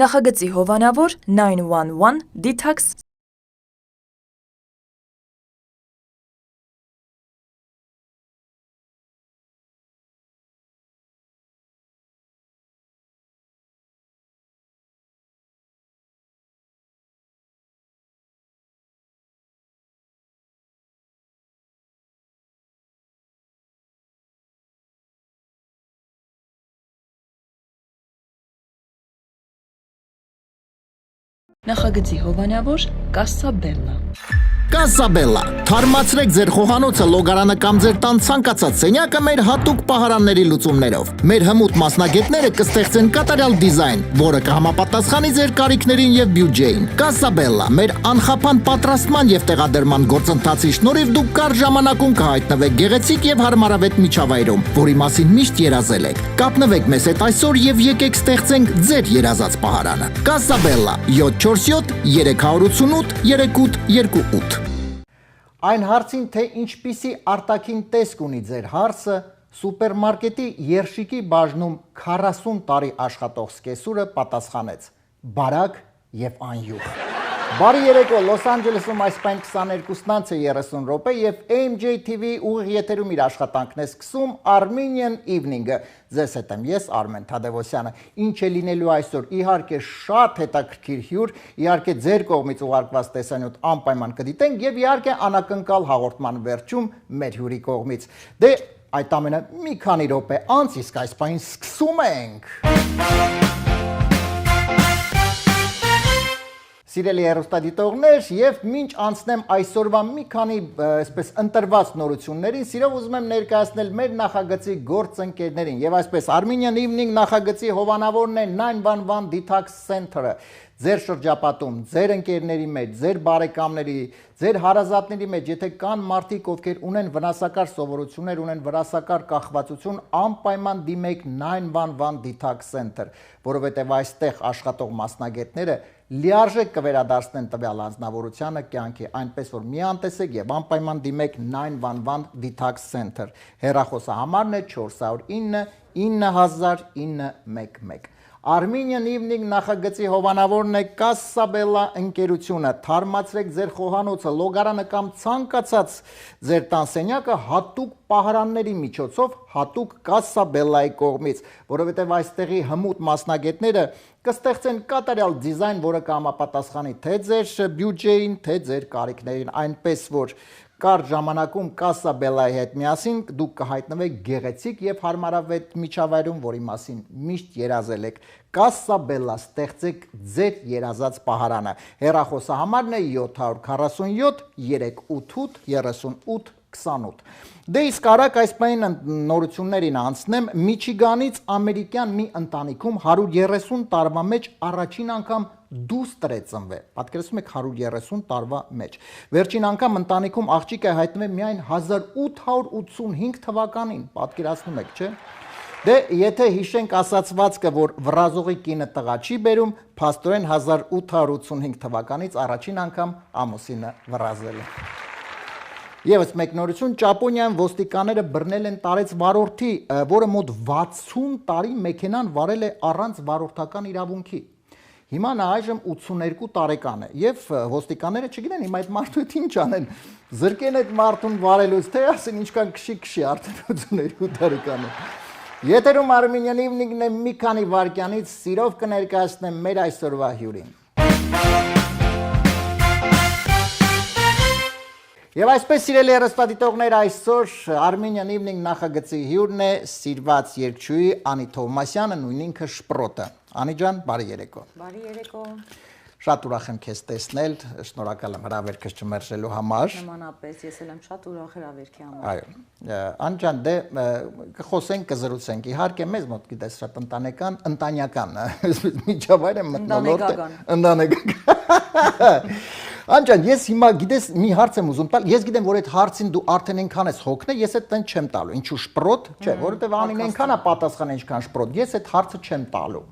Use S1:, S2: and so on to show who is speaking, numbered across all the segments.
S1: Նախագծի հովանավոր 911 Detox Նախագծի հովանավոր Կասսաբելլա
S2: Կասսաբելլա, թարմացրեք ձեր խոհանոցը, լոգարանը կամ ձեր տան ցանկացած սենյակը մեր հատուկ պահարանների լուծումներով։ Մեր հմուտ մասնագետները կստեղծեն կատարյալ դիզայն, որը կհամապատասխանի ձեր կարիքներին եւ բյուջեին։ Կասսաբելլա, մեր անխափան պատրաստման եւ տեղադրման գործընթացի շնորհիվ դուք կարճ ժամանակում կհայտնվեք գեղեցիկ եւ հարմարավետ միջավայրում, որի մասին միշտ երազել եք։ Կապնվեք մեզ հետ այսօր եւ եկեք ստեղծենք ձեր երազած պահարանը։ Կասսաբելլա 747 388 3828 Այն հարցին, թե ինչպիսի արտաքին տեսք ունի ձեր հարսը, սուպերմարկետի երշիկի բաժնում 40 տարի աշխատող սկեսուրը պատասխանեց. բարակ եւ անյուղ։ Բարի երեկո, Լոս Անջելեսում այս պայն 22:30 րոպե եւ AMJ TV ուղիղ եթերում իր աշխատանքն է սկսում Armenian Evening-ը։ Ձեզ հետ եմ ես, Արմեն Թադևոսյանը։ Ինչ է լինելու այսօր, իհարկե շատ հետաքրքիր հյուր, իհարկե ձեր կողմից ուղարկված տեսանյութ անպայման կդիտենք եւ իհարկե անակնկալ հաղորդման վերջում մեր հյուրի կողմից։ Դե այդ ամենը մի քանի րոպե անց իսկ այս պայն սկսում ենք։ Սիրելի հեռուստադիտողներ, եւ մինչ անցնեմ այսօրվա մի քանի այսպես ընտրված նորություններին, սիրով ուզում եմ ներկայացնել մեր նախագծի գործընկերներին եւ այսպես Armenian Evening նախագծի հովանավորն է 911 Detox Center-ը։ Ձեր շրջապատում, ձեր ընկերների մեջ, ձեր բարեկամների, ձեր հարազատների մեջ, եթե կան մարդիկ, ովքեր ունեն վնասակար սովորություններ, ունեն վնասակար կախվածություն, անպայման դիմեք 911 Detox Center, որովհետև այստեղ աշխատող մասնագետները լիարժեք կվերադարձնեն տվյալ անձնավորությանը կյանքի, այնպես որ մի անտեսեք եւ անպայման դիմեք 911 Detox Center։ Հեռախոսահամարն է 409 9000 911։ Armenian Evening նախագծի հովանավորն է Կասսաբելլա ընկերությունը։ Թարմացրեք ձեր խոհանոցը, լոգարանը կամ ցանկացած ձեր տան սենյակը հատուկ պահարանների միջոցով, հատուկ Կասսաբելլայի կողմից, որովհետև այստեղի հմուտ մասնագետները կստեղծեն կատարյալ դիզայն, որը կհամապատասխանի թե ձեր բյուջեին, թե ձեր կարիքներին, այնպես որ կարճ ժամանակում Կասսաբելլայի հետ միասին դուք կհայտնվեք գեղեցիկ եւ հարմարավետ միջավայրում, որի մասին միշտ երազել եք։ Կասսաբելլա, ստեղծեք ձեր երազած պահարանը։ Հեռախոսահամարն է 747 388 38 28։ Դե իսկ արագ այս պայն նորություններին անցնեմ, Միչիգանից ամերիկյան մի ընտանիքում 130 տարվա մեջ առաջին անգամ դուստր է ծնվել։ Պատկերացնում եք 130 տարվա մեջ։ Վերջին անգամ ընտանիքում աղջիկ է հայտնվել միայն 1885 թվականին, պատկերացնում եք, չէ՞։ Դե եթե հիշենք ասացվածքը, որ վրազողի կինը տղա չի բերում, փաստորեն 1885 թվականից առաջին անգամ ամուսինը վրազել է։ Եվս մեկ նորություն, Ճապոնիայում ոստիկանները բռնել են տարեց վարորդի, որը մոտ 60 տարի մեքենան վարել է առանց վարորդական իրավունքի։ Հիմա նա այժմ 82 տարեկան է եւ ոստիկանները չգիտեն հիմա այդ մարդու հետ ինչ անեն։ Զրկեն այդ մարդուն վարելուց, թե ասեն ինչքան քշի արդեն 82 տարեկան է։ Եթերում Armenian Evening-ն է, մի քանի վայրկյանից սիրով կներկայացնեմ մեր այսօրվա հյուրին։ Եվ այսպես սիրելի հեռուստադիտողներ, այսօր Armenian Evening նախագծի հյուրն է սիրված երգչուհի Անի Թովմասյանը, նույն ինքը Շպրոտը։ Անի ջան, բարի երեկո։
S3: Բարի երեկո։
S2: Շատ ուրախ եմ քեզ տեսնել, շնորհակալ եմ հրավերքս չմերժելու համար։
S3: Նմանապես, ես էլ եմ շատ ուրախ հրավերքի համար։
S2: Այո։ Անի ջան, դե կխոսենք, կզրուցենք։ Իհարկե մեզ մոտ գիտես շատ ընտանեկան, միջավայր է մտնոլորտ, ընտանեկան։ Անջան, ես հիմա գիտես մի հարց եմ ուզում տալ, ես գիտեմ, որ այդ հարցին դու արդեն այնքան ես հոգնել, ես այդ տեն չեմ տալու, ինչու Շպրոտ, չէ, որովհետև Անին այնքան է պատասխան, ինչքան Շպրոտ, ես այդ հարցը չեմ տալու։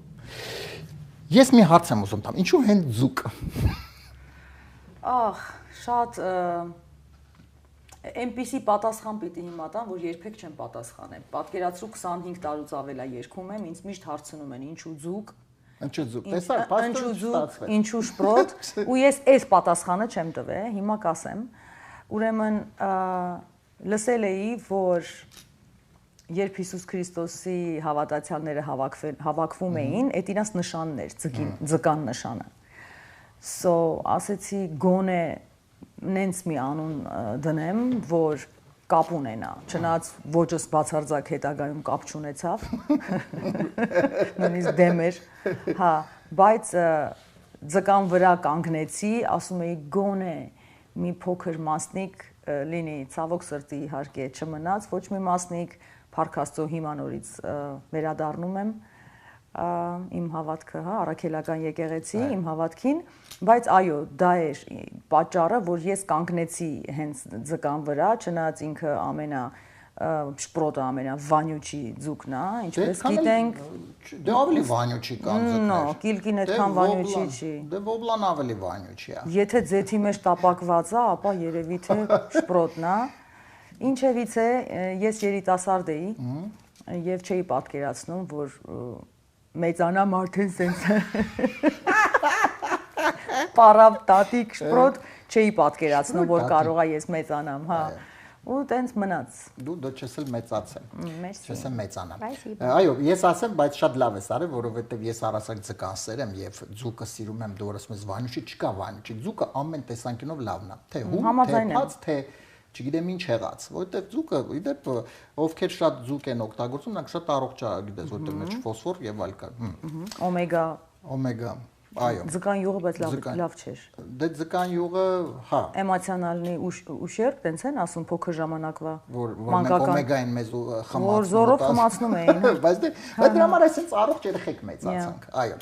S2: Ես մի հարց եմ ուզում տալ, ինչու հենց ձուկ։
S3: Ահ, շատ այնպիսի պատասխան պիտի հիմա տան, որ երբեք չեմ պատասխանել։ Պատկերացրու 25 տարուց ավել է երգում եմ, ինձ միշտ հարցնում են ինչու ձուկ։
S2: Ընչուձուկ, տեսա, փաստորեն ստացվեց։
S3: Ինչու շպրոտ, ու ես այս պատասխանը չեմ տվել, հիմա կասեմ։ Ուրեմն լսել էի, որ երբ Հիսուս Քրիստոսի հավատացյալները հավաքվում էին, այդ իրանց նշանն էր, ձկան նշանը։ So ասեցի գոնե նենց մի անուն դնեմ, որ կապ ունենա, չնայած ոճս բացարձակ հետագայում կապ չունեցավ, նույնիսկ դեմ էր, հա, բայց ձկան վրա կանգնեցի, ասում էի գոնե մի փոքր մասնիկ լինի, ցավոք սրտի իհարկե չմնաց, ոչ մի մասնիկ, Փառք Աստծո հիմա նորից վերադառնում եմ իմ հավատքը, հա, առաքելական եկեղեցի, իմ հավատքին, բայց այո, դա էր պատճառը, որ ես կանգնեցի հենց ձկան վրա, չնայած ինքը շպրոտը ամենավանյուչի ձուկն է, ինչպես գիտենք,
S2: դե ավելի վանյուչի կան ձկներ։
S3: Նո, կիլկին այդքան վանյուչի չի։
S2: Դե ոբլան ավելի վանյուչի է։
S3: Եթե ձեթի մեջ տապակված է, ապա երևի թե շպրոտն է։ Ինչևից է, ես երիտասարդ էի եւ չէի պատկերացնում, որ մեծանամ արդեն սենց պարավ տատիկ շպրոտ չէի պատկերացնում, որ կարող է ես մեծանամ, հա։ Ու տենց մնաց։
S2: Դու չես էլ մեծացել։ Չես էլ մեծանամ։
S3: Այո,
S2: Այո, ես ասեմ, բայց շատ լավ ես արել, որովհետև ես առասարակ ձկան սերեմ եւ ձուկը սիրում եմ, դու ասում ես վանյուչի, չկա վանյուչի։ Ձուկը ամեն տեսանկյունով լավն է։ Թե հում, թե բաց, թե չգիտեմ ինչ եղած, որովհետև ձուկը, իդեպ ովքեր շատ ձուկ են օգտագործում, նրանք շատ առողջ է, գիտես, որտեղ մեջ ֆոսֆոր եւ այլ կա։ Օմեգա, այո։
S3: Ձկան յուղը բայց լավ չէր։
S2: Դե ձկան յուղը, հա։
S3: Էմոցիոնալնի ուշեր, տենց են ասում փոքր ժամանակվա։
S2: Որ մենք օմեգային մեզ խմացնում։
S3: Որ զորով խմացնում էին։
S2: Բայց դրա համար այսպես առողջ երեխեք մեծացանք, այո։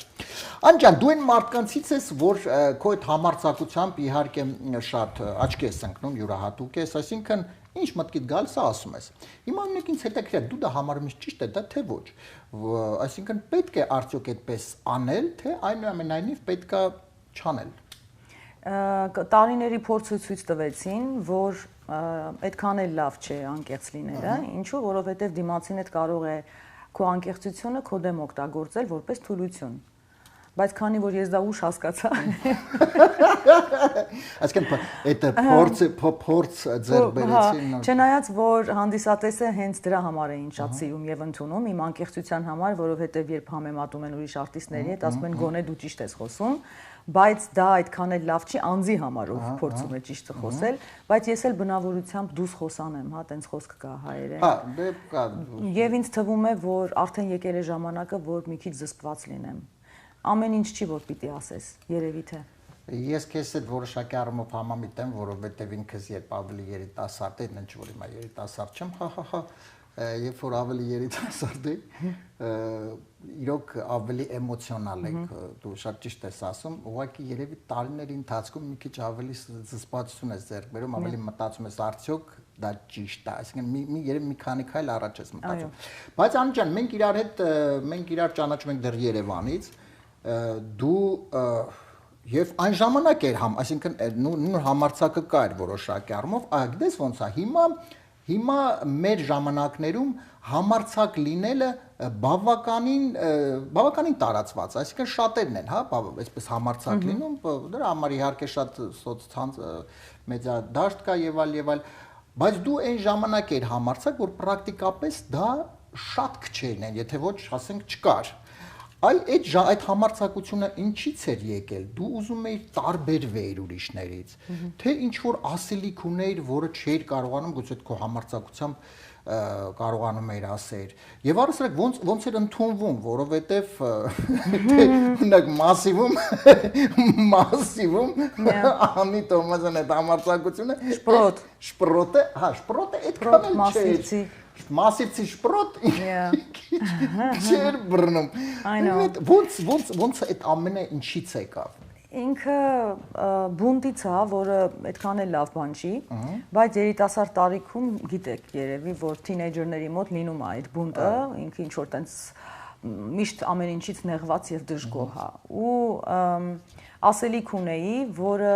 S2: Անջան, դու այն մարդկանցից ես, որ քո այդ համարձակությամբ իհարկե շատ աչքի ես ընկնում, յուրահատուկ ես, այսինքն ինչ մտքիդ գալիս է ասում ես։ Հիմա ունեք ինձ հետաքրքիր, դու դա համարում ես ճիշտ է, դա թե ոչ։ Այսինքն պետք է արդյոք այդպես անել, թե այնուամենայնիվ պետք է չանել։
S3: Տարիների փորձը ցույց տվեցին, որ այդքան էլ լավ չէ անկեղծ լինելը, ինչու, որովհետև դիմացին կարող է քո անկեղծությունը քո դեմ օգտագործել որպես թուլություն։ Բայց քանի որ ես դա ուշ հասկացա։
S2: Այսինքն այդ փորձ ձեռք բերեցին։
S3: Չնայած որ հանդիսատեսը հենց դրա համար էին շատ սիրում եւ ընդունում իմ անկեղծության համար, որովհետեւ երբ համեմատում են ուրիշ արտիստների հետ, ասում են գոնե դու ճիշտ ես խոսում, բայց դա այդքան էլ լավ չի անձի համար, ով փորձում է ճիշտը խոսել, բայց ես էլ բնավորությամբ դուս խոսանեմ, հա, տենց խոսք կա հայերեն։
S2: Հա, դե կա։
S3: Եվ ինձ թվում է, որ արդեն եկել է ժամանակը, որ մի քիչ զսպված լինեմ։ Ամեն ինչ չի, որ պիտի ասես, երևի թե։
S2: Ես քեզ այդ որոշակի առումով համամիտ եմ, որովհետև ինքս երբ ավելի երիտասարդ եմ, ինչ որ հիմա երիտասարդ չեմ, հա, երբ որ ավելի երիտասարդ եմ, իրոք ավելի էմոցիոնալ եք, դու շատ ճիշտ ես ասում, ուղղակի երևի տարիների ընթացքում մի քիչ ավելի զսպվածություն ես ձեռք բերում, ավելի մտածում ես արդյոք դա ճիշտ է, այսինքն երևի մի քանի քայլ առաջ ես մտածում։ Բայց Անջան, մենք իրար ճանաչում ենք դեռ Երևանից, դու եւ այն ժամանակ էր այսինքն նույն համարձակը կար որոշակի առումով, գիտես ոնց է, հիմա մեր ժամանակներում համարձակ լինելը բավականին տարածված, այսինքն շատերն են, հա, այսպես համարձակ լինում, դրա համար իհարկե շատ սոցցանց մեդիա դաշտ կա եւ այլ, բայց դու այն ժամանակ էր համարձակ, որ պրակտիկապես դա շատ քչերն են, եթե ոչ ասենք չկար։ Այդ համարձակությունը ինչից էր եկել, դու ուզում էիր տարբերվեիր ուրիշներից, թե ինչ-որ ասելիք ունեիր, որը չէիր կարողանում, գուցե քո համարձակությամբ կարողանում էիր ասել, և առասարակ ոնց էր ընդունվում, որովհետև ունեք մասիվում, Անի Թոմասն այդ համարձակությունը, շպրոտը այդքան էլ չէր, Մասիվցի շպրոտ չէր բռնում, ոնց այդ ամենը ինչից եկավ։
S3: Ինքը բունտից է, որը այդքան էլ լավ բան չի, բայց երիտասարդ տարիքում գիտեք երևի, որ թինեյջերների մոտ լինում է այդ բունտը, ինքը ինչ-որ տենց միշտ ամեն ինչից նեղված և դժգոհ է, ու ասելիք ունեի, որը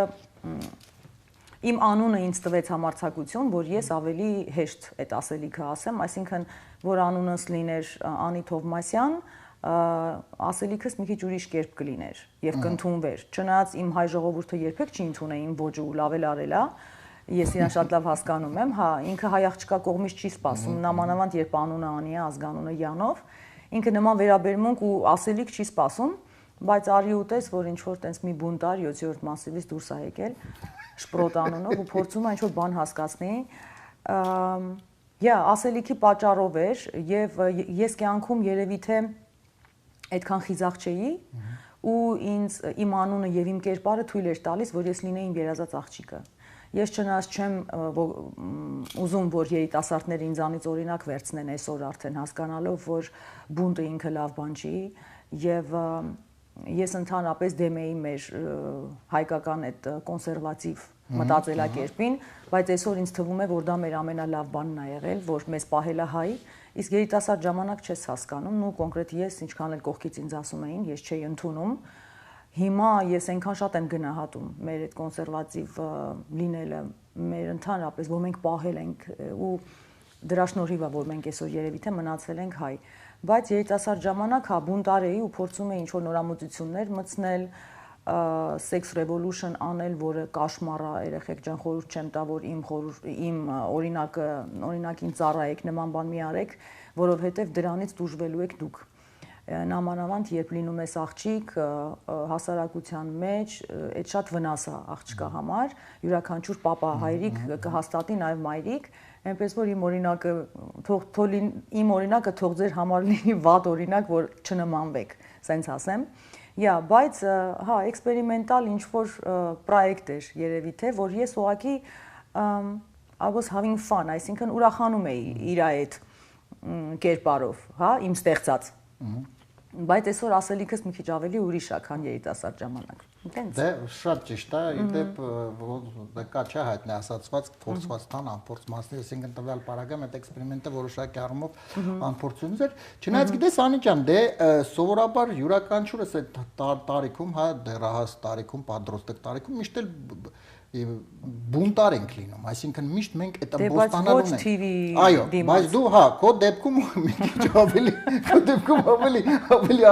S3: իմ անունը ինձ տվեց համարձակություն, որ ես ավելի հեշտ այդ ասելիքը ասեմ, այսինքն, որ անունս լիներ Անի Թովմասյան, ասելիքս մի քիչ ուրիշ կերպ կլիներ եւ կընդունվեր։ Չնայած իմ հայ ժողովուրդը երբեք չի ընդունել իմ ոճը ու լավ էլ արել է, ես իրան շատ լավ հասկանում եմ, հա, ինքը հայ աղջկա կողմից չի սպասում, նամանավանդ երբ անունը անի է, ազգանունը Յանով, ինքը նման վերաբերմունք ու ասելիք չի սպասում, բայց արի ու տես, որ ինչ որ տենց մի բունտար 7-րդ մասիվից դուրս է եկել շպրոտ անունով ու փորձում է ինչ որ բան հասկացնի։ Ասելիքի պատճառով էր եւ ես կյանքում երևի թե այդքան խիզախ չէի ու ինձ իմ անունը եւ իմ կերպարը թույլ էր տալիս, որ ես լինեի իմ երազած աղջիկը։ Ես չնայած չեմ ուզում, որ երիտասարդները ինձանից օրինակ վերցնեն այսօր արդեն հասկանալով, որ բունտը ինքը լավ բան չի եւ ես ընդհանրապես դեմ էի մեր հայկական այդ կոնսերվատիվ մտածելակերպին, բայց այսօր ինձ թվում է, որ դա մեր ամենալավ բանն է եղել, որ մեզ պահել է հայ, իսկ երիտասարդ ժամանակ չես հասկանում, ու կոնկրետ ես ինչքան էլ կողքից ինձ ասում էին, ես չէի ընդունում։ Հիմա ես այնքան շատ եմ գնահատում մեր այդ կոնսերվատիվ լինելը, մեր ընդհանրապես, որ մենք պահել ենք ու դրա շնորհիվ է, որ մենք այսօր երևի թե մնացել ենք հայ, բայց երիտասարդ ժամանակ հա բունտար էի ու փորձում էի ինչ-որ նորամուծություններ մտցնել, sex revolution անել, որը կաշմար է, երեխեք ջան, խորհուրդ չեմ տա, որ իմ օրինակին ծառայեք, նման բան մի արեք, որովհետև դրանից դժվելու եք դուք։ Նամանավանդ երբ լինում ես աղջիկ հասարակության մեջ, այդ շատ վնաս է աղջկա համար, յուրաքանչյուր պապա հայրիկ կհաստատի նաև մայրիկ, այնպես որ իմ օրինակը թող ձեր համար լինի վատ օրինակ, որ չնմանվեք, սենց ասեմ։ Բայց հա, էքսպերիմենտալ ինչ-որ պրոյեկտ էր երևի թե, որ ես ուղղակի I was having fun, այսինքն ուրախանում էի իր այդ կերպարով, հա, իմ ստեղծած։ Բայց այսօր ասելիքս մի քիչ ավելի ուրիշ է, քան երիտասարդ ժամանակ։
S2: Դե շատ ճիշտ է, իդեպ կա չէ հայտնի ասացված փորձված տան անփորձ մասն, այսինքն տվյալ պարագայում այդ էքսպերիմենտը որոշակի առումով անփորձությունից էր։ Չնայած գիտես Անի ջան, դե սովորաբար յուրաքանչյուրս այդ տարիքում, հա, դեռահաս տարիքում, պատրաստիկ տարիքում միշտ էլ բունտար ենք լինում, այսինքն միշտ մենք այդ բոստանալուն ենք։ Այո, բայց դու հա, քո դեպքում մի քիչ ավելի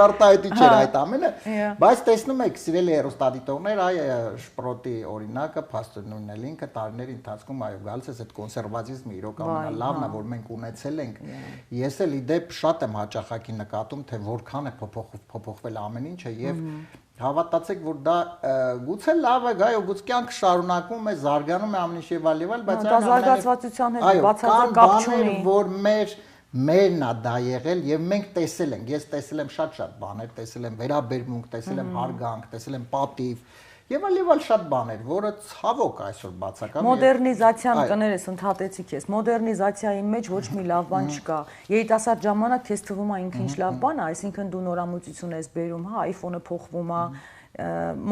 S2: արտահայտիչ էր այդ ամենը, բայց տեսնում եք, սիրելի հեռուստադիտողներ, այ շպրոտի օրինակը, փաստորեն էլ ինքը տարիների ընթացքում այո, գալիս է այդ կոնսերվատիզմը իրոք ամենալավն է, որ մենք ունեցել ենք։ Ես էլ իդեպ շատ եմ հաճախակի նկատում, թե որքան է փոփոխվել ամեն ինչը եւ հավատացեք, որ դա գուցե լավ է, գայո, գուցե կյանքը շարունակվում է, զարգանում է ամեն ինչ եւ այլ, բայց
S3: դա զարգացվածության հետ բացարձակ կապ չունի,
S2: որ մերն է դա եղել եւ մենք տեսել ենք, ես տեսել եմ շատ բաներ, տեսել եմ վերաբերմունք, տեսել եմ հարգանք, տեսել եմ պատիվ եւ այլ շատ բաներ, որը ցավոք այսօր բացակայում է։
S3: Մոդեռնիզացիան կներես ընդհատեցիք ես։ Մոդեռնիզացիայի մեջ ոչ մի լավ բան չկա։ Երիտասարդ ժամանակ քեզ թվում է ինքը ինչ լավ բան է, այսինքն դու նորամուծություն ես բերում, հա, iPhone-ը փոխվում է,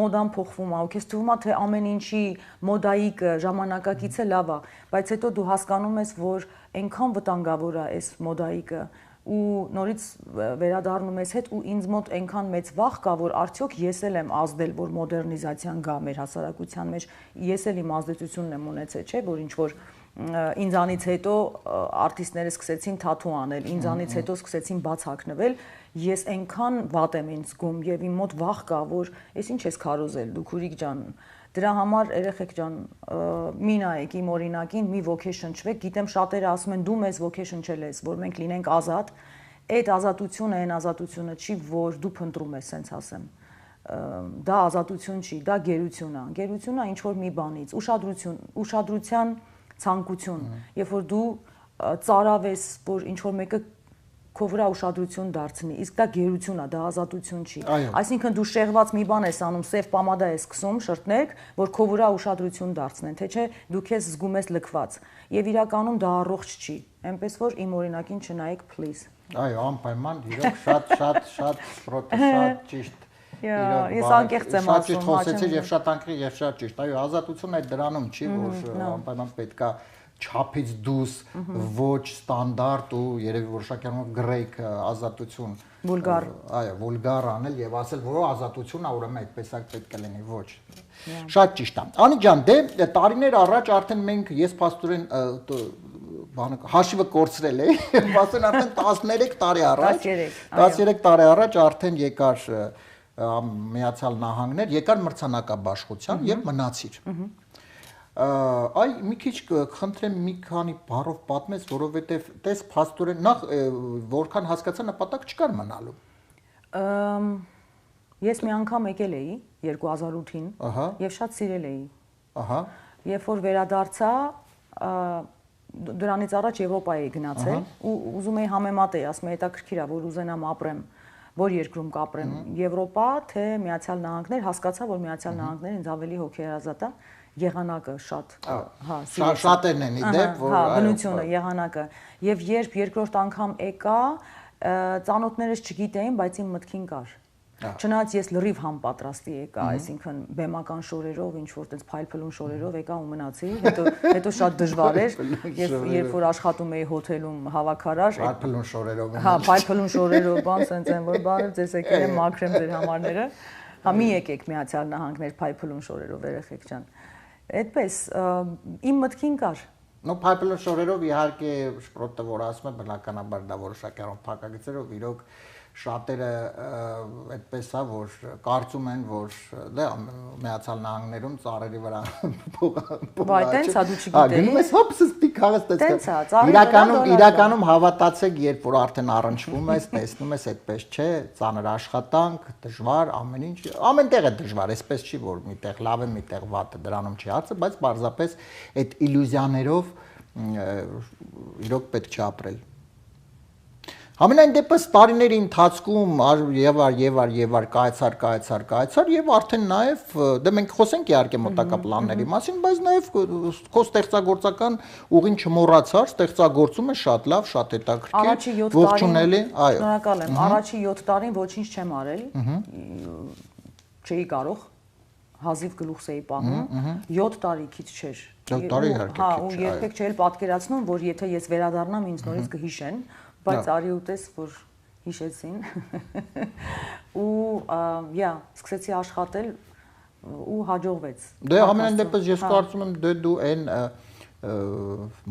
S3: մոդան փոխվում է, ու քեզ թվում է թե ամեն ինչի մոդայիկը ժամանակակիցը լավ է, բայց հետո դու հասկանում ես, որ այնքան վտանգավոր է այս մոդայիկը ու նորից վերադառնում ես հետ ու ինձ մոտ այնքան մեծ վախ կա, որ արդյոք ես էլ եմ ազդել, որ մոդեռնիզացիան գա մեր հասարակության մեջ, ես էլ իմ ազդեցությունն եմ ունեցել, չէ, որ ինչ որ ինձանից հետո արտիստները սկսեցին թաթու անել, ինձանից հետո սկսեցին բաց հագնվել, ես այնքան վատ եմ ինձ զգում եւ իմ մոտ վախ կա, որ ես ինչ ես քարոզել դու քուրիկ ջան, դրա համար երեխեք ջան, մի նայեք իմ օրինակին, մի ոգեշնչվեք, գիտեմ շատերը ասում են դու մեզ ոգեշնչել ես, որ մենք լինենք ազատ, այդ ազատությունը այն ազատությունը չի, որ դու փնտրում ես, սենց ասեմ, դա ազատություն չի, դա գերություն է, գերությունը ինչ որ մի բանից, ուշադրության ցանկություն, երբ որ դու ծարավ ես, որ ինչ որ մեկը քո վրա ուշադրություն դարձնի, իսկ դա գերություն է, դա ազատություն չի։ Այսինքն դու շեղված մի բան ես անում, սև պամադա ես սկսում, շրթներք, որ քո վրա ուշադրություն դարձնեն, թե չէ դու քեզ զգում ես լքված։ Եվ իրականում դա առողջ չի, այնպես որ իմ օրինակին չնայեք please։
S2: Այո, անպայման, իրոք շատ պրոտ, շատ ճիշտ։
S3: Ես անկեղծ եմ
S2: ասում, շատ ճիշտ խոսեցիր եւ շատ անկեղծ եւ շատ ճիշտ։ Այո, ազատությունը այդ դրանում չի, որ անպայման պետքա չափից դուրս ոչ ստանդարտ ու երևի որոշակի առումով գրեյք ազատություն
S3: վուլգար
S2: այո վուլգար անել եւ ասել որ ազատությունն է ուրեմն այդպես է պետք է լինի ոչ շատ ճիշտ է Անի ջան դե տարիներ առաջ արդեն մենք ես փաստորեն բանը հաշիվը կորցրել է, ասեն արդեն 13 տարի առաջ,
S3: 13
S2: տարի առաջ արդեն եկար Միացյալ Նահանգներ, եկար մրցանակաբաշխության եւ մնացիր։ Այ մի քիչ խնդրեմ մի քանի բառով պատմես, որովհետեւ տես փաստորեն նախ որքան հասկացա նպատակ չկար մնալու։
S3: Ես մի անգամ եկել էի 2008-ին եւ շատ սիրել էի։
S2: Ահա։
S3: Երբ որ վերադարձա, դրանից առաջ Եվրոպա էի գնացել ու ուզում էի համեմատել, ասում էի հետաքրքիր է, որ ուզենամ ապրեմ, որ երկրում կապրեմ, Եվրոպա թե Միացյալ Նահանգներ, հասկացա, որ Միացյալ Նահանգները ինձ ավելի հոգեհարազատ է, եղանակը շատ,
S2: շատերն են իդեպ, որ
S3: բնությունը, եղանակը, եւ երբ երկրորդ անգամ եկա, ծանոթներս չգիտեին, բայց իմ մտքին կար։ Չնայած ես լրիվ համապատրաստի եկա, այսինքն բեմական շորերով, ինչ որ տենց փայլփլուն շորերով եկա ու մնացի, հետո շատ դժվար էր, երբ որ աշխատում էի հոթելում հավաքարար,
S2: փայլփլուն շորերով։
S3: Հա, փայլփլուն շորերով, բան սենց են, որ բարև ձեզ եկել եմ մաքրեմ ձեր համարները։ Հա, մի եկեք Միացյալ Նահանգներ փայլփլուն շորերով երեխեք ջան։ Այդպես իմ մտքին կար։
S2: Նո փայլփլուն շորերով իհարկե շպրոտը որ ասում է բնականաբար դա որոշակի առումով փակագծերով իրոք շատերը այդպես է որ կարծում են որ դե Միացյալ Նահանգներում ծառերի վրա
S3: Բայ տենց է դու չգիտեի։
S2: Գնում ես հոպ սստի քաղաք տեսա։ Իրականում հավատացեք երբ որ արդեն առնչվում ես, տեսնում ես այդպես չէ, ծանր աշխատանք, դժվար, ամեն ինչ, ամենտեղ է դժվար, այսպես չի որ միտեղ լավ է, միտեղ վատ է, դրանում չի հարցը, բայց պարզապես այդ իլյուզիաներով իրոք պետք չի ապրել։ Ամենայն դեպս տարիների ընթացքում եւ կայացար եւ արդեն նաեւ դե մենք խոսենք իհարկե մոտակա պլանների մասին, բայց նաեւ քո ստեղծագործական ուղին չմոռացար, ստեղծագործում է շատ լավ, շատ հետաքրքիր, ողջունելի, այո։
S3: Շնորհակալ եմ։ Առաջի 7 տարին ոչինչ չեմ արել։ Չէի կարող հազիվ գլուխս էի պահում, 7 տարի քիչ չէր։
S2: 7 տարի իհարկե քիչ։
S3: Հա, ու երբեք չէի պատկերացնում, որ եթե ես վերադառնամ, ինձ նորից կհիշեն, բայց արի ուտես, որ հիշեցին։ Ու սկսեցի աշխատել ու հաջողվեց։
S2: Դե ամենայն դեպս ես կարծում եմ դու այն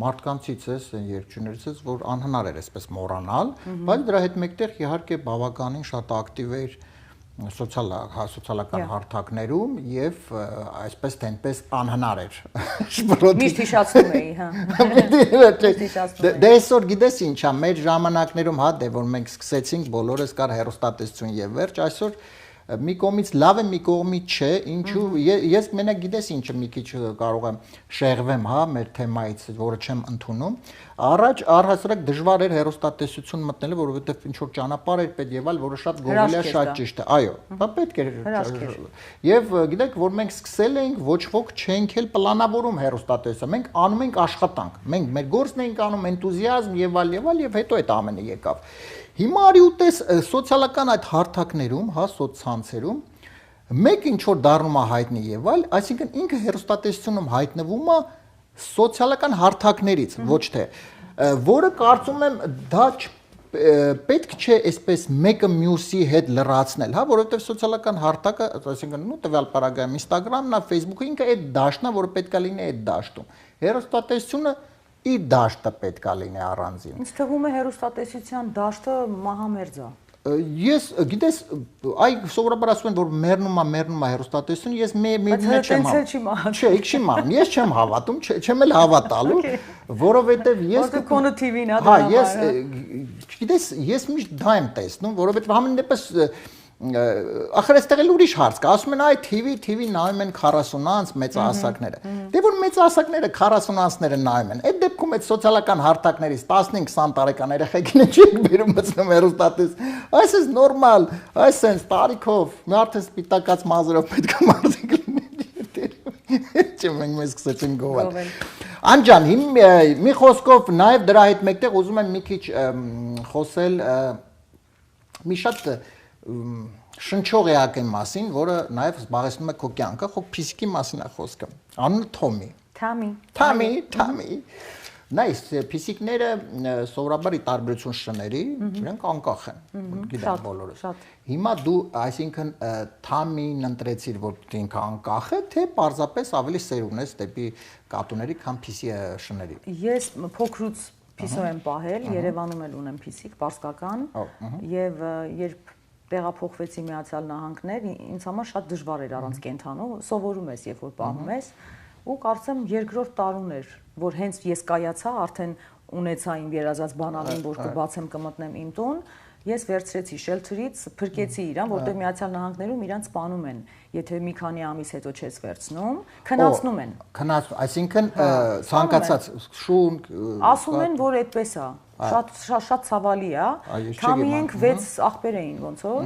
S2: մարդկանցից ես, այն երկչուներից ես, որ անհնար էր այսպես մոռանալ, բայց դրա հետ մեկտեղ իհարկե բավականին շատ ակտիվ էր սոցիալական հարթակներում եւ այսպես թե այնպես անհնար էր։
S3: Միշտ հիշացնում էի, հա։
S2: Դե այսօր գիտես ինչա, մեր ժամանակներում հա դե որ մենք սկսեցինք բոլորս կար հեռուստատեսություն եւ վերջ, այսօր մի կողմից լավ է, մի կողմից չէ, ինչու ես մենակ գիտես ինչը մի քիչ կարող եմ շեղվեմ, հա, մեր թեմայից, որը չեմ ընդունում։ Առաջ առհասարակ դժվար էր հեռուստատեսություն մտնելը, որովհետև ինչ որ ճանապարհ էր պետք եւ այլ, որը շատ գովելի է, շատ ճիշտ է։ Այո, դա պետք էր։ Եվ գիտեք, որ մենք սկսել էինք ոչ ոք չենք էլ պլանավորում հեռուստատեսը։ Մենք անում ենք աշխատանք։ Մենք մեր գործն ենք անում, էնտուզիազմ եւ այլ եւ հետո այդ ամենը եկավ։ Հիմա արի ուտես սոցիալական այդ հարթակներում, հա, սոցցանցերում մեկ ինչ որ դառնում է հայտնի եւ այլ, այսինքն ինքը հեռուստատեսությունում հայտնվում է սոցիալական հարթակներից, ոչ թե, որը կարծում եմ դա պետք չէ այսպես մեկը մյուսի հետ լրացնել, հա, որովհետեւ սոցիալական հարթակը, այսինքն նույն տվյալ պարագայում Instagram-ն, Facebook-ը ինքը այդ դաշտն է, որը պետքա լինի այդ դաշտում։ Հեռուստատեսությունը իր դաշտը պետքա լինի առանձին։
S3: Ինձ թվում է հեռուստատեսության դաշտը մահամերձ է։
S2: Ես գիտես, այ սովորաբար ասում են որ մեռնում է հեռուստատեսությունը, ես մի չեմ հավատում։ Չէ, չի մահանում։ Ես չեմ հավատում, չեմ էլ հավատալու, որովհետև ես
S3: քոնը TV-ն է։
S2: Հա, ես գիտես, ես միշտ դա եմ տեսնում, որովհետև համեն դեպս ախր այստեղ էլ ուրիշ հարց կա, ասում են այ TV նայում են 40-անց մեծահասակները։ Դե որ մեծահասակները 40-անցները նայում են, այդ դեպքում այդ սոցիալական հարթակներից 15-20 տարեկան երեխեքին չեք բերում մտնում հեռուստատես։ Այս է նորմալ, այս sense տարիքով, մի արդեն սպիտակած մազերով պետք է մարդիկ լինեն։ Չէ, մենք մեզ սկսեցին գովել։ Անջան, մի խոսքով նաև դրա հետ մեկտեղ ուզում եմ մի քիչ խոսել մի շատ շնչող էակի մասին, որը նաև զբաղեցնում է քո կյանքը, քո ֆիզիկի մասին է խոսքը։ Անունը Թամի։ Նայես, ֆիզիկները սովորաբար ի տարբերություն շների, իրենք անկախ են, գիտեն բոլորս։ Հիմա դու, այսինքն Թամին ընտրեցիր, որ ինքը անկախ է, թե պարզապես ավելի սեր ունես դեպի կատուների, քան փիսի շների։
S3: Ես փոքրուց Փիսո եմ պահել, Երևանում էլ ունեմ փիսիկ, պարսկական, եւ երբ տեղափոխվեցի Միացյալ Նահանգներ, ինձ համար շատ դժվար էր առանց կենթանու, սովորում ես, երբ որ պահում ես, ու կարծեմ երկրորդ տարուն էր, որ հենց ես կայացա, արդեն ունեցա իմ երազած բանալին, որ կբացեմ, կմտնեմ իմ տուն, ես վերցրեցի շելթերից, փրկեցի իրան, որտեղ Միացյալ Նահանգներում իրան սպանում են, եթե մի քանի ամիս հետո չես վերցնում, քնացնում են։
S2: Քնացնում, այսինքն ցանկացած շուն
S3: ասում են, որ այդպես է, շատ ցավալի է, քամի ենք 6 աղբեր էին ոնց որ,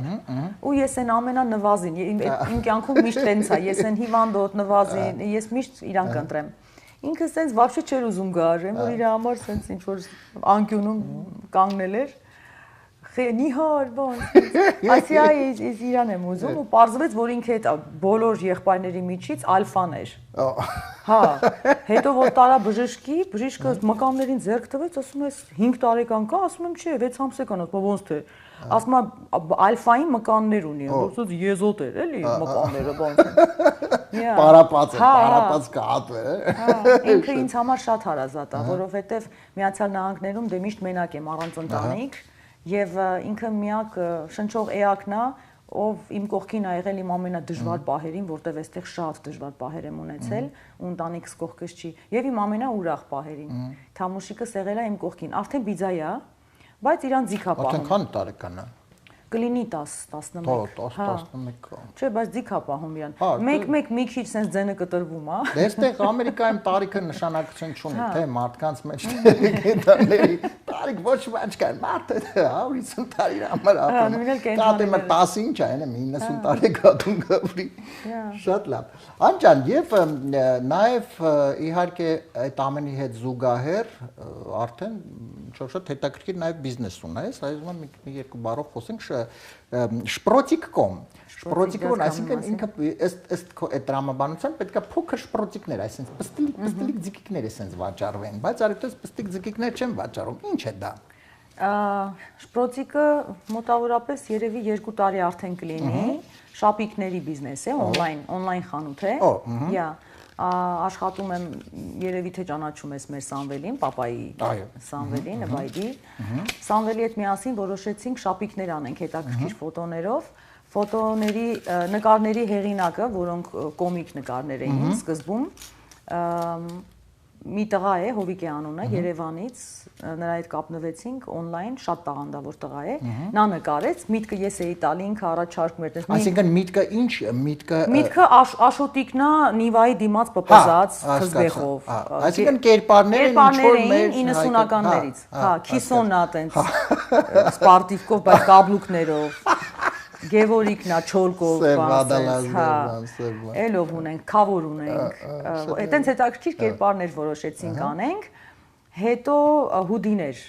S3: ու ես այն ամենանվազին, իմ կյանքում միշտ տենց է, ես այն հիվանդոտ նվազին, ես միշտ իրան կընտրեմ։ Ինքը սենց вообще չէր ուզում գար, որ իր համար սենց ինչ որ անկյունում կանգնել էր։ Նիհար, բան։ Ասի այս իրան եմ ուզում ու պարզվեց, որ ինքը այդ բոլոր եղբայրների միջից ալֆան էր։ Հա, հետո որ տարա բժշկի, բժիշկը մկաններին ձեռք տվեց, ասում է 5 տարեկան կա, ասում եմ չէ, 6 ամսական, ասում ոնց թե։ Ասում է ալֆայի մկաններ ունի, որոնց եզոտ էր, էլի մկանները ոնց են։
S2: Պարապած կհատվեր։
S3: Ինքը ինձ համար շատ հարազատ է, որովհետև Միացյալ Նահանգներում դե միշտ մենակ եմ առանց ընտանիք եւ ինքը միակ շնչող էակն է, ով իմ կողքին ա եղել իմ ամենադժվար պահերին, որտեվ այստեղ շատ դժվար պահեր եմ ունեցել ու ընտանիքս կողքս չի եւ իմ ամենաուրախ պահերին։ Թամուշիկս եղել է իմ կողքին, արդեն բիձայ է, բայց իրան ձիգ է պահում։
S2: Արդեն տարեկան է։
S3: Կլինի 10-11։
S2: 10-11։
S3: Չէ, բայց ձիգ է պահում իրան։ Մեկ մի քիչ sense ձենը կտրվում է։
S2: Դեստեղ Ամերիկայում տարիքը նշանակություն չունի, թե մարդկանց մեջ կենթանիների տարիք ոչ ոք կան, մարդը 50 տարի համար ապրում։ Կատեմը 10-ինչ է, 90 տարի կատուն գավրի։ Շատ լավ։ Անջան, եւ նաեւ իհարկե այդ ամենի հետ զուգահեռ արդեն շատ հետաքրքիր նաեւ բիզնես ունես, այսինքն մի երկու բառով խոսենք շպրոտիկ.com շպրոտիկը այսինքն ինքը ըստ այդ տրամաբանության պետքա փոքր շպրոտիկներ, այսինքն պստիկ ձիկիկներ էսենց վաճառվեն, բայց արդյոք պստիկ ձիկիկներ չեն վաճառում, ինչ է դա։
S3: Շպրոտիկը մոտավորապես երևի 2 տարի արդեն կլինի, շապիկների բիզնես է, on-line խանութ է։ Աշխատում եմ, երևի թե ճանաչում ես մեր Սամվելին, պապայի Սամվելին, Նվայդի։ Սամվելի հետ միասին որոշեցինք շապիկներ անենք հետաքրքիր ֆոտոներով, ֆոտոների նկարների հեղինակը, որոնք կոմիկ նկարներ էին սկզբում, մի տղա է, Հովիկ է անունը, Երևանից, նրա հետ կապնվեցինք on-line, շատ տաղանդավոր տղա է, նա նկարեց, միտքը ես էի տալի, ինքը առաջարկում էր։
S2: Այսինքն միտքը ինչ,
S3: միտքը Աշոտիկն է Նիվայի դիմաց պպզած խզբեխով։
S2: Այսինքն կերպարներ
S3: էին 90-ականներից, հա, քիսոնա տենց սպարտիվկով, բայց կաբլուկներով։ Գևորիկնա չոլկով բանսես, հա, էլով ունենք, քավոր ունենք, այտենց հետաքրքիր կերպարներ որոշեցինք անենք, հետո հուդիներ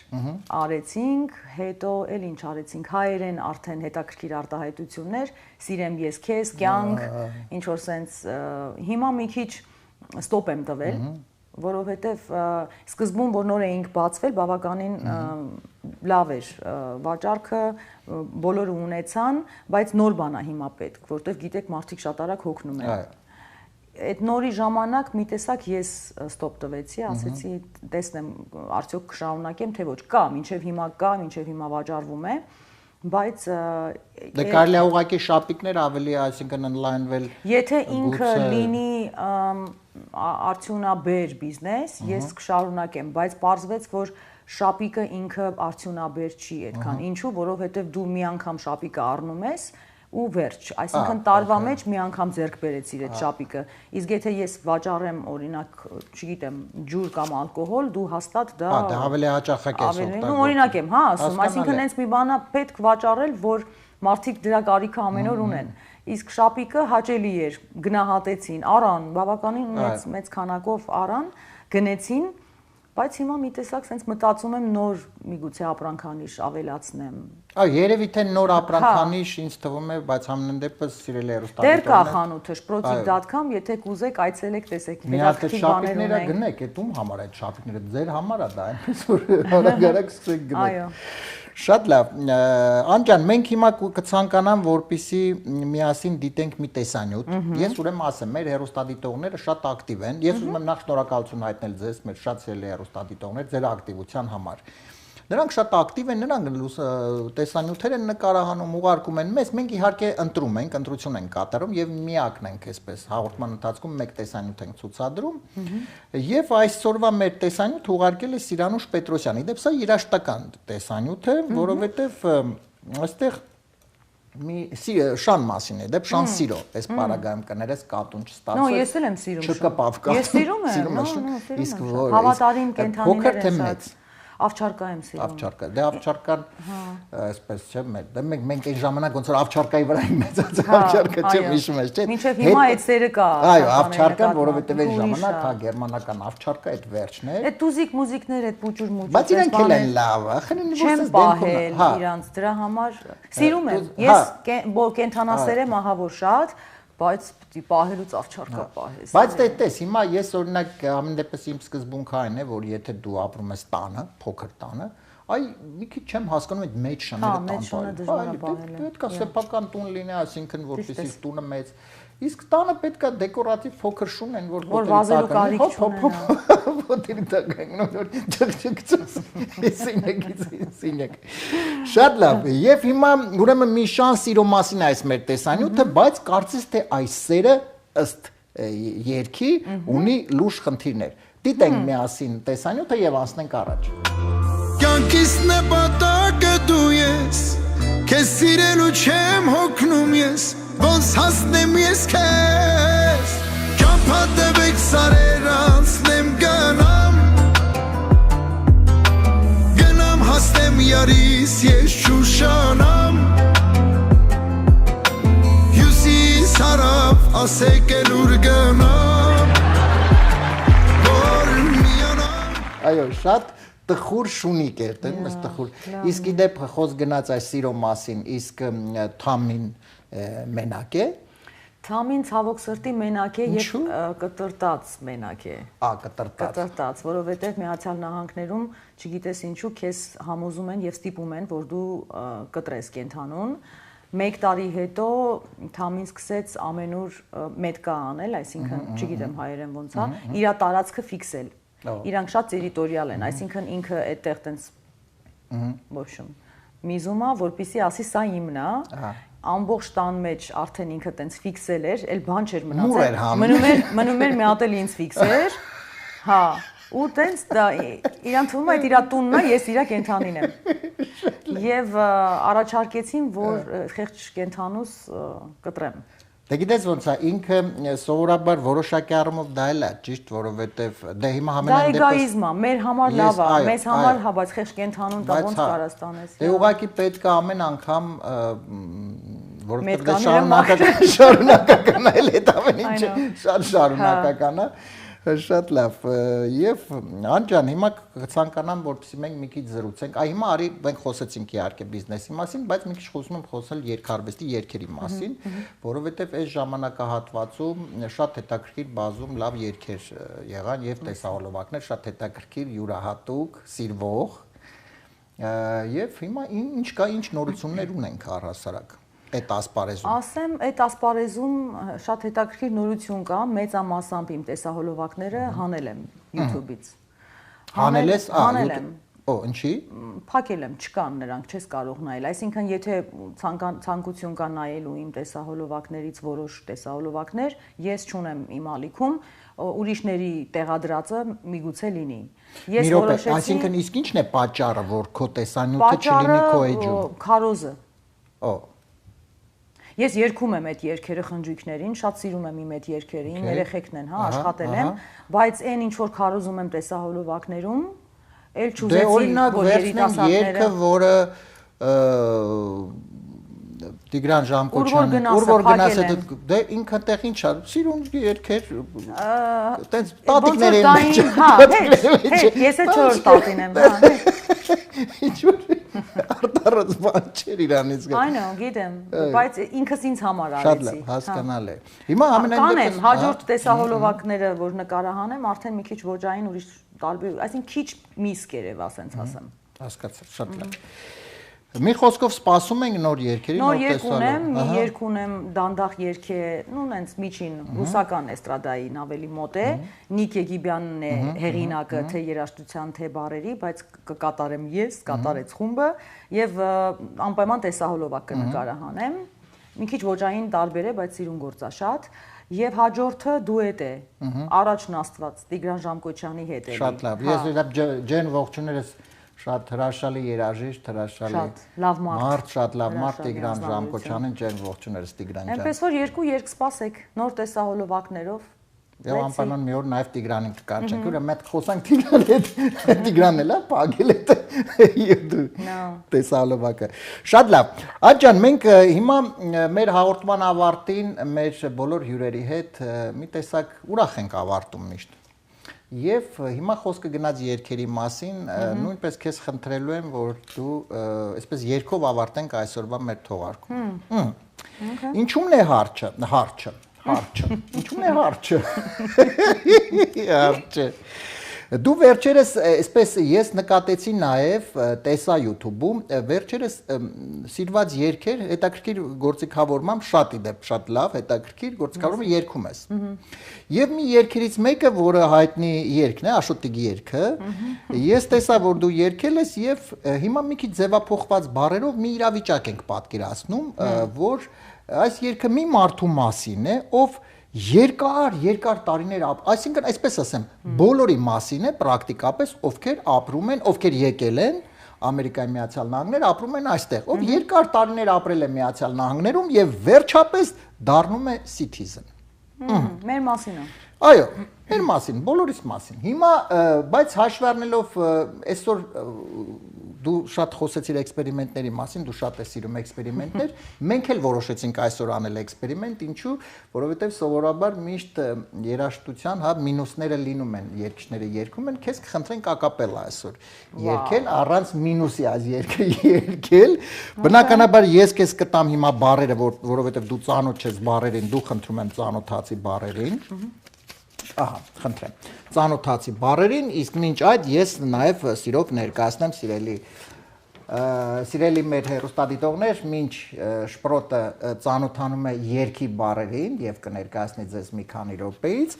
S3: արեցինք, հետո էլ ինչ արեցինք, հայերեն արդեն հետաքրքիր արտահայտություններ, սիրեմ ես քեզ, կյանք, ինչ որ սենց, հիմա մի քիչ ստոպ եմ տվել, որովհետև սկզբում որ նոր էինք բացվել, բավականին լավ էր վաճառքը, բոլորը ունեցան, բայց նոր բան է հիմա պետք, որտեղ գիտեք մարդիկ շատ արագ հոգնում են։ Այդ նորի ժամանակ մի տեսակ ես ստոպ տվեցի, ասեցի տեսնեմ արդյոք կշարունակեմ թե ոչ, կա, մինչև հիմա վաճառվում է, բայց
S2: դե կարելի է ուղղակի շապիկներ ավելի, այսինքն online-վել։
S3: Եթե ինքը լինի արդյունաբեր բիզնես, ես կշարունակեմ, բայց պարզվեց, որ շապիկը ինքը արդյունաբեր չի այդքան։ Ինչու, որովհետև դու մի անգամ շապիկը առնում ես ու վերջ, այսինքն տարվա մեջ մի անգամ ձեռք բերեցիր այդ շապիկը։ Իսկ եթե ես վաճառեմ, օրինակ, չգիտեմ, ջուր կամ ալկոհոլ, դու հաստատ դա
S2: ավելի հաճախակ ես օգտագործում։
S3: Օրինակ եմ, հա, ասում, այսինքն հենց մի բան է պետք վաճառել, որ մարդիկ դրա կարիքը ամեն օր ունեն։ Իսկ շապիկը հաճելի էր, գնահատեցին, առան, բավականին մեծ քանակով առան, գնեցին, բայց հիմա մի տեսակ sense մտածում եմ նոր միգուցե ապրանքանիշ ավելացնեմ։
S2: Երևի թե նոր ապրանքանիշ ինձ թվում է, բայց համենայն դեպս սիրելի հեռուստադիտողներ։
S3: Դեռ կա խանութը shprotik.com, եթե կուզեք այցելեք, տեսեք,
S2: հետաքրքիր բաներ ունենք։ Գնեք, այդ ում համար այդ շապիկները, ձեր համար է դա, այնպես որ հարաբերակ սկսեք գնել։
S3: Այո։
S2: Շատ լավ։ Անջան, մենք հիմա կցանկանամ, որպեսզի միասին դիտենք մի տեսանյութ։ Ես ուրեմն ասեմ, մեր հեռուստադիտողները շատ ակտիվ են։ Ես ուզում եմ նախ շնորհակալություն հայտնել ձեզ, մեր շատ սիրելի հեռուստադիտողներ, ձեր ակտիվության համար։ Նրանք շատ ակտիվ են, նրանք տեսանյութեր են նկարահանում, ուղարկում են մեզ, մենք իհարկե ընտրում ենք, ընտրություն ենք կատարում եւ միակն ենք այսպես հաղորդման ընթացքում մեկ տեսանյութ ենք ցուցադրում եւ այսօրվա մեր տեսանյութ ուղարկել է Սիրանուշ Պետրոսյանը։ Իդեպ սա երաշտական տեսանյութ է, որովհետեւ այստեղ մի շան մասին է, դեպ շան սիրո, այս պարագայում կներես կատուն չստացել։
S3: No, ես էլ եմ սիրում։
S2: Չկպավ կատուն։
S3: Ես սիրում եմ,
S2: իսկ
S3: հավատարիմ կենթանիներ
S2: են շատ։
S3: Ավչարկա եմ սիրում։
S2: Ավչարկա, դե ավչարկան այսպես չէ, մենք այն ժամանակ ոնց որ ավչարկայի վրա մեծած ավչարկը չէ, հիշում ես, չէ։
S3: Մինչև հիմա այդ սերը կա։
S2: Այո, ավչարկան, որովհետև այն ժամանակ հա գերմանական ավչարկա այդ վերջն է։
S3: Այդ տուզիկ մուզիկներ, այդ պուճուր-մուճուր։
S2: Բայց իրանք էլ են լավ, խնին
S3: չեմ պահել իրանց դրա համար։ Սիրում եմ։ Ես կենթանասեր եմ ահա որ շատ, բայց պահելուց ավչարկա պահես։
S2: Բայց դե տես, հիմա ես օրինակ ամեն դեպս իմ սկզբունքը այն է, որ եթե դու ապրում ես տանը, փոքր տանը, այ մի քիչ չեմ հասկանում այդ մեծ շները տան։ Պետք է սեփական տուն լինի, այսինքն որպեսզի տունը մեծ։ Իսկ տանը պետք է դեկորատիվ փոքր շուն են, որ
S3: վազելու կարիք չունենա։
S2: Ոտերի տակ նոր ճղճղծես։ Սինյակ։ Շատ լավ։ Եվ հիմա ուրեմն մի շան սիրո մասին է այս մեր տեսանյութը, բայց կարծես թե այս սերը ըստ երգի ունի լուրջ խնդիրներ։ Դիտենք միասին տեսանյութը եւ անցնենք առաջ։
S4: Կյանքիս նպատակը դու ես, քեզ սիրելու չեմ հոգնում ես, ոնց հասնեմ ես քեզ, ճամփատվեք սարեր անցնեմ գնամ, գնամ հասնեմ յարիս ես շուշանամ, հյուսիս հարավ ասեք էլ ուր գնամ, որ միանամ։
S2: Այո, շատ տխուր շունիկ է, տեն մեզ տխուր։ Իսկ իդեպ խոսք գնաց այս սիրո մասին, իսկ Թամին մենակ է։
S3: Թամին ցավոք սրտի մենակ է եւ կտրտած մենակ է։ Կտրտած, որովհետեւ Միացյալ Նահանգներում, չգիտես ինչու, քեզ համոզում են եւ ստիպում են, որ դու կտրես կենթանուն։ 1 տարի հետո Թամին սկսեց ամենուր մետկա անել, այսինքն, չգիտեմ հայերեն ոնց է, իր տարածքը ֆիքսել։ Իրանք շատ տերիտորիալ են, այսինքն ինքը այդտեղ տենց ոբշում միզում է, որպեսզի ասի սա իմն է, ամբողջ տան մեջ արդեն ինքը տենց ֆիքսել էր, էլ բան չէր մնացել, մնում էր մի հատ էլ ինձ ֆիքսեր, հա, ու տենց դա իրան թվում է այդ իր տունն է, ես իր կենթանին եմ։ Եվ առաջարկեցին, որ խեղճ կենթանուս կտրեմ։
S2: Դե գիտես ոնց է, ինքը սովորաբար որոշակի առումով դա էլ է, ճիշտ, որովհետև դե հիմա
S3: Դա
S2: համենայն
S3: էգոիզմ է, մեր համար լավ է, մեզ համար հա, բայց խեղճ կենթանուն դա ոնց կարաս տանես։
S2: Դե ուղղակի պետք է ամեն անգամ որովհետև դա շարունակական է, այդ ամեն ինչը շատ շարունակական է։ Շատ լավ, եւ Անջան, հիմա կցանկանամ, որպեսզի մենք մի քիչ զրուցենք։ Այ հիմա արի մենք խոսեցինք իհարկե բիզնեսի մասին, բայց մի քիչ խոսում եմ խոսել երկարվեստի երգերի մասին, որովհետեւ այս ժամանակահատվածում շատ հետաքրքիր բազում լավ երգեր եղան եւ տեսահոլովակներ, շատ հետաքրքիր, յուրահատուկ, սիրվող։ Եվ հիմա ինչ կա, ինչ նորություններ ունենք առհասարակ։ Այդ ասպարեզում։
S3: Ասեմ, այդ ասպարեզում շատ հետաքրքիր նորություն կա, մեծամասամբ իմ տեսահոլովակները հանել եմ YouTube-ից։
S2: Հանել ես,
S3: հանել եմ։
S2: Օ, ինչի։
S3: Փակել եմ, չկան նրանք, չես կարող նայել։ Այսինքն, եթե ցանկություն կա նայելու իմ տեսահոլովակներից որոշ տեսահոլովակներ, ես չունեմ իմ ալիքում, ուրիշների տեղադրածը միգուցե լինի։ Ես որոշեցի։
S2: Այսինքն, իսկ ի՞նչն է պատճառը, որ քո տեսանյութը չլինի քո էջում։
S3: Քարոզը։
S2: Օ։
S3: Ես երգում եմ այդ երգերը խնջույքներին, շատ սիրում եմ իմ այդ երգերը, իմ երեխեքն են, հա, աշխատել եմ, բայց այն ինչ որ քարոզում եմ տեսահոլովակներում, էլ չուզեցի, որ երիտասարդները,
S2: որը Տիգրան Ժամկոչյանը, ուր որ գնաց դե ինքը տեղ ինչ է, սիրուն երգեր, տենց տատիկներ են մեջ,
S3: հա, հետ, ես է 4 տատին եմ, հա,
S2: ինչ որ արտարոց բան չէր իրանից գա։
S3: Այնո, գիտեմ, բայց ինքս ինձ համար արեցի։
S2: Շատ լավ, հասկանալ է։ Հիմա ամենայն
S3: կանեմ, հաջորդ տեսահոլովակները, որ նկարահանեմ, արդեն մի քիչ ոճային ուրիշ տարբեր, այսինքն քիչ միսկ երևա, ասենց ասեմ։
S2: Հասկացա, շատ լավ։ Մի խոսքով սպասում ենք նոր երգերի,
S3: Նոր երգ ունեմ, մի երգ ունեմ դանդաղ երգ է, նու նենց միջին ռուսական էստրադային ավելի մոտ է, Նիկ Եգիբյանն է հեղինակը թե երաժշտության, թե բառերի, բայց կկատարեմ ես, կատարեց խումբը եւ անպայման տեսահոլովակ կնկարահանեմ։ Մի քիչ ոճային տարբեր է, բայց սիրուն գործ է շատ։ Եվ հաջորդը դուետ է, առաջն աստված Տիգրան Ժամկոչյանի հետ է։
S2: Շատ լավ։ Ես ջեն ողջուներս շատ հրաշալի երաժիշտ, հրաշալի մարդ, շատ լավ մարդ Տիգրան Ժամկոչյանին ջեն ողջուներս Տիգրան ջան։
S3: Այնպես որ երկու երգ սպասեք նոր տեսահոլովակներով։
S2: Եվ անպայման մի օր նաև Տիգրանին կկանչենք, ուրեմն մենք խոսանք Տիգրանի հետ, Տիգրանն էլ է փագել է տեսահոլովակը։ Շատ լավ։ Աջան, մենք հիմա մեր հաղորդման ավարտին մեր բոլոր հյուրերի հետ մի տեսակ ուրախ ենք ավարտում միշտ։ Եվ հիմա խոսքը գնաց երգերի մասին, նույնպես քեզ խնդրելու եմ, որ դու այսպես երգով ավարտենք այսօրվա մեր թողարկումը։ Ինչու՞մն է հարճը։ Ինչու՞մն է հարճը։ Հարճը։ Դու վերջերս այսպես ես նկատեցի նաև տեսա YouTube-ում վերջերս սիրված երգեր հետաքրքիր գործիքավորմամբ շատ իդեպ շատ լավ հետաքրքիր գործիքավորումը երգում ես։ Եվ մի երգերից մեկը, որը հայտնի երգն է, Աշոտիկի երգը, ես տեսա, որ դու երգել ես եւ հիմա մի քիչ ձևափոխված բառերով մի իրավիճակ ենք պատկերացնում, որ այս երգը մի մարդու մասին է, ով երկար տարիներ, այսինքն այսպես ասեմ, բոլորի մասին է պրակտիկապես, ովքեր ապրում են, ովքեր եկել են Ամերիկայի Միացյալ Նահանգներ, ապրում են այստեղ, ով երկար տարիներ ապրել է Միացյալ Նահանգներում եւ վերջապես դառնում է citizen։
S3: Մեր մասին է։
S2: Այո, մեր մասին, բոլորիս մասին։ Հիմա, բայց հաշվի առնելով այսօր դու շատ խոսեցիր էքսպերիմենտների մասին, դու շատ ես սիրում էքսպերիմենտներ, մենք էլ որոշեցինք այսօր անել էքսպերիմենտ, ինչու, որովհետև սովորաբար միշտ երաժշտության, հա, մինուսները լինում են, երգիչները երգում են, քեզ կխնդրենք ակապելա այսօր երգել, առանց մինուսի այս երգը երգել։ Բնականաբար ես քեզ կտամ հիմա բառերը, որովհետև դու ծանոթ ես բառերին, դու խնդրում եմ ծանոթացի բառերին։ Ահա, խնդրեմ։ Ծանոթացի բառերին, իսկ մինչ այդ ես նաև սիրով ներկայացնեմ սիրելի մեր հեռուստադիտողներ, մինչ Շպրոտը ծանոթանում է երգի բառերին եւ կներկայացնի ձեզ մի քանի րոպեից,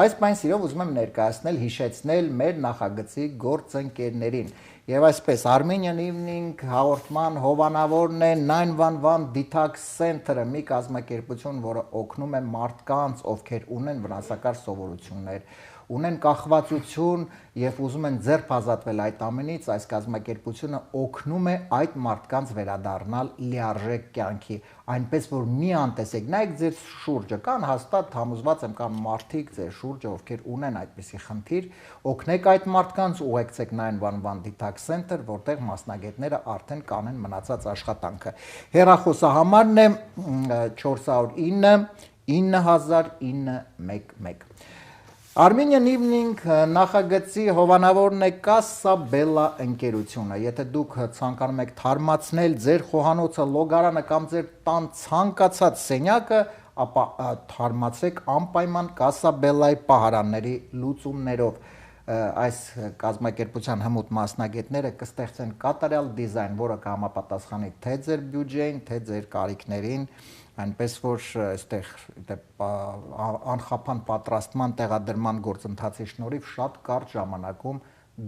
S2: այս բան սիրով ուզում եմ ներկայացնել, հիշեցնել մեր նախագծի գործընկերներին։ Եվ այսպես Armenian Evening հաղորդման հովանավորն է 911 Detox Center-ը, մի կազմակերպություն, որը օգնում է մարդկանց, ովքեր ունեն վնասակար սովորություններ, ունեն կախվածություն եւ ուզում են ձեռք ազատվել այդ ամենից, այս կազմակերպությունը օգնում է այդ մարդկանց վերադառնալ լիարժեք կյանքի, այնպես որ մի անտեսեք, նայեք ձեր շուրջը, կան հաստատ համոզված եմ կան մարդիկ ձեր շուրջը, ովքեր ունեն այդպիսի խնդիր, օգնեք այդ մարդկանց, ուղեկցեք 911 Detox Center, որտեղ մասնագետները արդեն կանեն մնացած աշխատանքը։ Հեռախոսահամարն է 409 900911։ Armenian Evening նախագծի հովանավորն է Կասաբելլա ընկերությունը։ Եթե դուք ցանկանում եք թարմացնել ձեր խոհանոցը, լոգարանը կամ ձեր տան ցանկացած սենյակը, ապա թարմացեք անպայման Կասաբելլայի պահարանների լուծումներով։ Այս կազմակերպության հմուտ մասնագետները կստեղծեն կատարյալ դիզայն, որը կհամապատասխանի թե ձեր բյուջեին, թե ձեր կարիքներին, այնպես որ այստեղ անխափան պատրաստման տեղադրման գործընթացի շնորհիվ շատ կարճ ժամանակում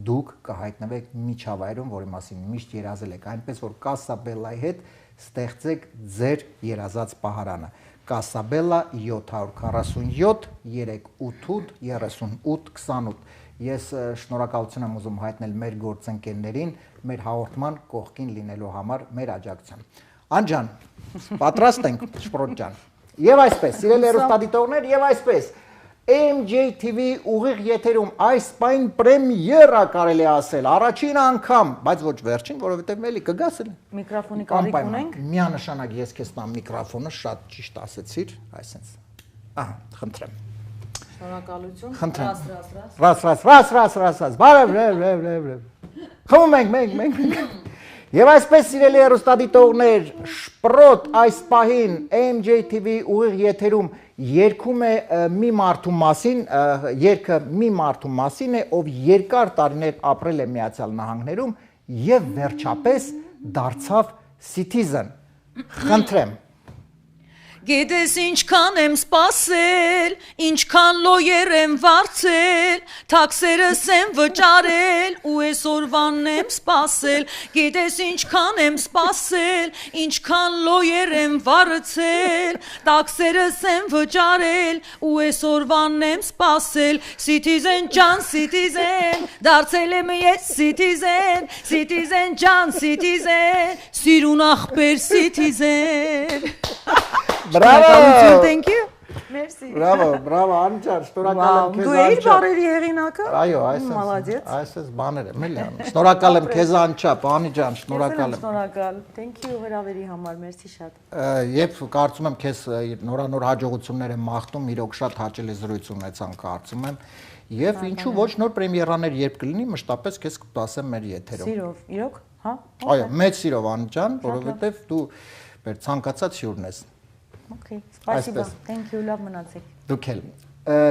S2: դուք կհայտնվեք միջավայրում, որի մասին միշտ երազել եք, այնպես որ Կասաբելլայի հետ ստեղծեք ձեր երազած պահարանը։ Կասաբելլա 747 38 38 28։ Ես շնորհակալություն եմ ուզում հայտնել մեր գործընկերներին, մեր հաղորդման կողքին լինելու համար, մեր աջակցության։ Անջան, պատրաստ ենք, Շպրոտ ջան։ Եվ այսպես, սիրելի հեռուստադիտողներ, եւ այսպես AMJ TV ուղիղ եթերում այս պայն պրեմիերա կարելի ասել, առաջին անգամ, բայց ոչ վերջին, որովհետեւ էլի կգաս էլ։
S3: Միկրոֆոնի կարիք ունենք։
S2: Միանշանակ ես քեզ տամ միկրոֆոնը, շատ ճիշտ ասեցիր, այսպես։ Ահա, խնդրեմ։
S3: Շնորհակալություն։
S2: Ռաս։ Խմում ենք։ Եվ այսպես սիրելի հեռուստադիտողներ, Շպրոտ այս պահին AMJ TV ուղիղ եթերում երգում է մի մարդու մասին, երգը մի մարդու մասին է, ով երկար տարիներ ապրել է Միացյալ Նահանգներում եւ վերջապես դարձավ Citizen, խնդրեմ։
S1: Գիտես ինչքան եմ սպասել, ինչքան լոյեր եմ վարձել, թաքսերս եմ վճարել ու այսօրվանն եմ սպասել, գիտես ինչքան եմ սպասել, ինչքան լոյեր եմ վարձել, թաքսերս եմ վճարել ու այսօրվանն եմ սպասել, Citizen ջան, Citizen, դարձել եմ ես Citizen, Citizen ջան, Citizen, սիրուն ախպեր Citizen։
S2: Բրավո։
S3: Thank you. Merci.
S2: Բրավո, Անջան, շնորհակալ եմ քեզ
S3: Դու էիր բարերի հեղինակը։
S2: Այո,
S3: Մալադեց։
S2: այսպես բաներ եմ, էլի անում։ Շնորհակալ եմ քեզ Անջապ, Անի ջան, շնորհակալ եմ։
S3: Շնորհակալ։ Thank you հրավերի համար, merci շատ։
S2: Երբ կարծում եմ քեզ նորանոր հաջողություններ եմ մաղթում, իրոք շատ հաճելի զրույց ունեցանք, կարծում եմ։ Եվ ինչու ոչ նոր պրեմիերաներ երբ կլինի, մշտապես քեզ կասեմ մեր եթերում։
S3: Սիրով, իրոք, հա։
S2: Այո, մեծ սիրով Անի ջան, որովհետև դու մեր ցանկացած հյուրն ես։
S3: Okay, спасибо. Thank you, լավ մնացեք։
S2: Դուք էլ։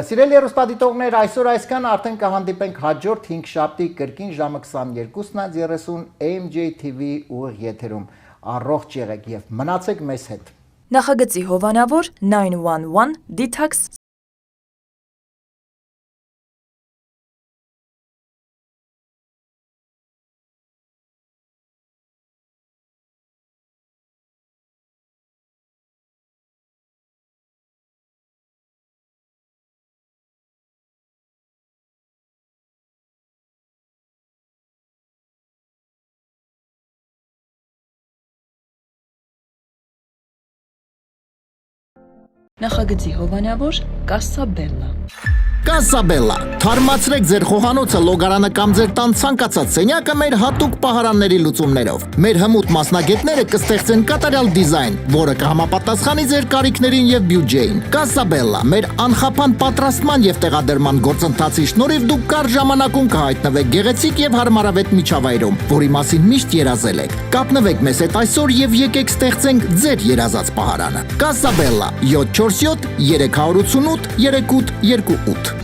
S2: Սիրելի հեռուստադիտողներ, այսօր այսքան արդեն կհանդիպենք հաջորդ 5 շաբթի կրկին ժամը 22:30 AMJ TV ուղիղ եթերում։ Առողջ եղեք եւ մնացեք մեզ հետ։
S1: Նախագծի հովանավոր 911 Detox Նախագծի հովանավոր Կասսաբելլա
S2: Կասսաբելլա, թարմացրեք ձեր խոհանոցը, լոգարանը կամ ձեր տան ցանկացած սենյակը մեր հատուկ պահարանների լուծումներով։ Մեր հմուտ մասնագետները կստեղծեն կատարյալ դիզայն, որը կհամապատասխանի ձեր կարիքներին եւ բյուջեին։ Կասսաբելլա, մեր անխափան պատրաստման եւ տեղադրման գործընթացի շնորհիվ դուք կարճ ժամանակում կհայտնվեք գեղեցիկ եւ հարմարավետ միջավայրում, որի մասին միշտ երազել եք։ Կապնվեք մեզ հետ այսօր եւ եկեք ստեղծենք ձեր երազած պահարանը։ Կասսաբելլա 747 388 3828